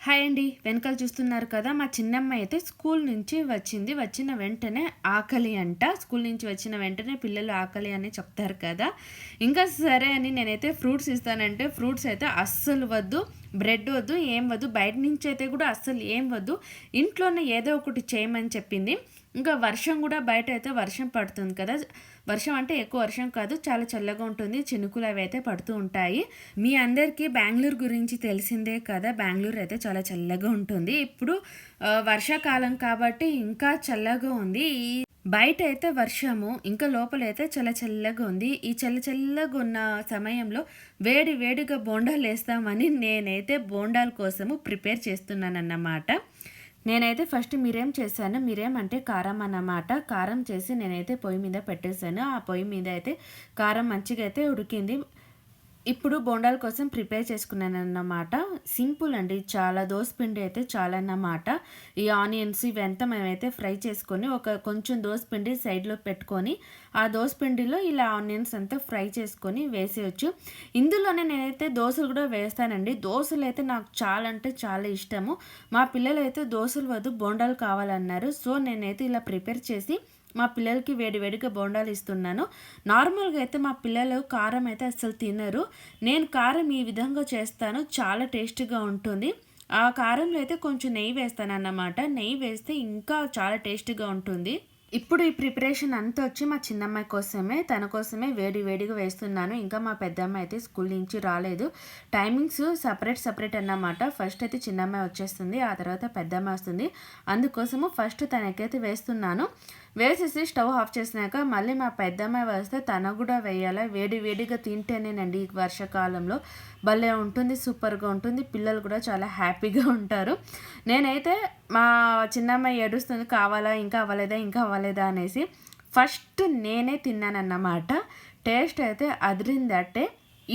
Hi అండి. వెనకాల చూస్తున్నారు కదా, మా చిన్నమ్మాయి అయితే స్కూల్ నుంచి వచ్చింది. వచ్చిన వెంటనే ఆకలి అంట. స్కూల్ నుంచి వచ్చిన వెంటనే పిల్లలు ఆకలి అని చెప్తారు కదా. ఇంకా సరే అని నేనైతే ఫ్రూట్స్ ఇస్తానంటే ఫ్రూట్స్ అయితే అస్సలు వద్దు, బ్రెడ్ వద్దు, ఏం వద్దు, బయట నుంచి అయితే కూడా అస్సలు ఏం వద్దు, ఇంట్లోనే ఏదో ఒకటి చేయమని చెప్పింది. ఇంకా వర్షం కూడా బయట అయితే వర్షం పడుతుంది కదా. వర్షం అంటే ఎక్కువ వర్షం కాదు, చాలా చల్లగా ఉంటుంది. చినుకులు అవి అయితే పడుతూ ఉంటాయి. మీ అందరికీ బెంగళూరు గురించి తెలిసిందే కదా. బెంగళూరు అయితే చాలా చల్లగా ఉంటుంది. ఇప్పుడు వర్షాకాలం కాబట్టి ఇంకా చల్లగా ఉంది. ఈ బయట అయితే వర్షము, ఇంకా లోపలైతే చాలా చల్లగా ఉంది. ఈ చల్లగా ఉన్న సమయంలో వేడి వేడిగా బోండాలు వేస్తామని నేనైతే బోండాల కోసము ప్రిపేర్ చేస్తున్నానన్నమాట. నేనైతే ఫస్ట్ మిరియం చేశాను. మిరియం అంటే కారం అన్నమాట. కారం చేసి నేనైతే పొయ్యి మీద పెట్టేశాను. ఆ పొయ్యి మీద అయితే కారం మంచిగా అయితే ఉడికింది. ఇప్పుడు బోండాల కోసం ప్రిపేర్ చేసుకున్నాను అన్నమాట. సింపుల్ అండి, చాలా దోసపిండి అయితే చాలన్నమాట. ఈ ఆనియన్స్ ఇవంతా మేమైతే ఫ్రై చేసుకొని కొంచెం దోసపిండి సైడ్లో పెట్టుకొని ఆ దోసపిండిలో ఇలా ఆనియన్స్ అంతా ఫ్రై చేసుకొని వేసేయచ్చు. ఇందులోనే నేనైతే దోశలు కూడా వేస్తానండి. దోశలు అయితే నాకు చాలా అంటే చాలా ఇష్టము. మా పిల్లలు అయితే దోశలు వద్దు బోండాలు కావాలన్నారు. సో నేనైతే ఇలా ప్రిపేర్ చేసి మా పిల్లలకి వేడివేడిగా బోండాలు ఇస్తున్నాను. నార్మల్గా అయితే మా పిల్లలు కారం అయితే అస్సలు తినరు. నేను కారం ఈ విధంగా చేస్తాను, చాలా టేస్టీగా ఉంటుంది. ఆ కారంలో అయితే కొంచెం నెయ్యి వేస్తాను అన్నమాట. నెయ్యి వేస్తే ఇంకా చాలా టేస్టీగా ఉంటుంది. ఇప్పుడు ఈ ప్రిపరేషన్ అంతా వచ్చి మా చిన్నమ్మాయి కోసమే, తన కోసమే వేడిగా వేస్తున్నాను. ఇంకా మా పెద్దమ్మాయి అయితే స్కూల్ నుంచి రాలేదు. టైమింగ్స్ సపరేట్ అన్నమాట. ఫస్ట్ అయితే చిన్నమ్మాయి వచ్చేస్తుంది, ఆ తర్వాత పెద్దమ్మాయి వస్తుంది. అందుకోసము ఫస్ట్ తనకైతే వేస్తున్నాను. వేసేసి స్టవ్ ఆఫ్ చేసినాక మళ్ళీ మా పెద్దమ్మాయి వస్తే తన కూడా వేయాలి. వేడిగా తింటేనేనండి ఈ వర్షాకాలంలో భలే ఉంటుంది, సూపర్గా ఉంటుంది. పిల్లలు కూడా చాలా హ్యాపీగా ఉంటారు. నేనైతే మా చిన్నమ్మాయి ఏడుస్తుంది, కావాలా ఇంకా అవ్వలేదా అనేసి. ఫస్ట్ నేనే తిన్నానన్నమాట. టేస్ట్ అయితే అదిరిందట్టే.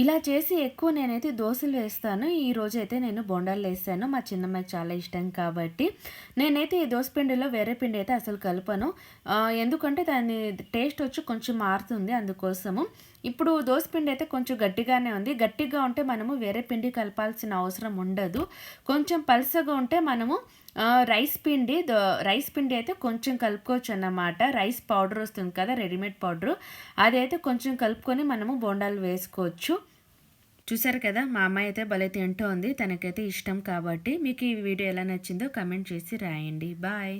ఇలా చేసి ఎక్కువ నేనైతే దోశలు వేస్తాను. ఈరోజు అయితే నేను బోండాలు వేస్తాను. మా చిన్నమ్మాయికి చాలా ఇష్టం కాబట్టి నేనైతే ఈ దోశ పిండిలో వేరే పిండి అయితే అసలు కలపను. ఎందుకంటే దాని టేస్ట్ వచ్చి కొంచెం మారుతుంది, అందుకోసము. ఇప్పుడు దోశ పిండి అయితే కొంచెం గట్టిగానే ఉంది. గట్టిగా ఉంటే మనము వేరే పిండి కలపాల్సిన అవసరం ఉండదు. కొంచెం పలసగా ఉంటే మనము రైస్ పిండి అయితే కొంచెం కలుపుకోవచ్చు అన్నమాట. రైస్ పౌడర్ వస్తుంది కదా, రెడీమేడ్ పౌడరు, అదైతే కొంచెం కలుపుకొని మనము బోండాలు వేసుకోవచ్చు. చూసారు కదా, మా అమ్మాయి అయితే భలే తింటూ ఉంది. తనకైతే ఇష్టం కాబట్టి. మీకు ఈ వీడియో ఎలా నచ్చిందో కమెంట్ చేసి రాయండి. బాయ్.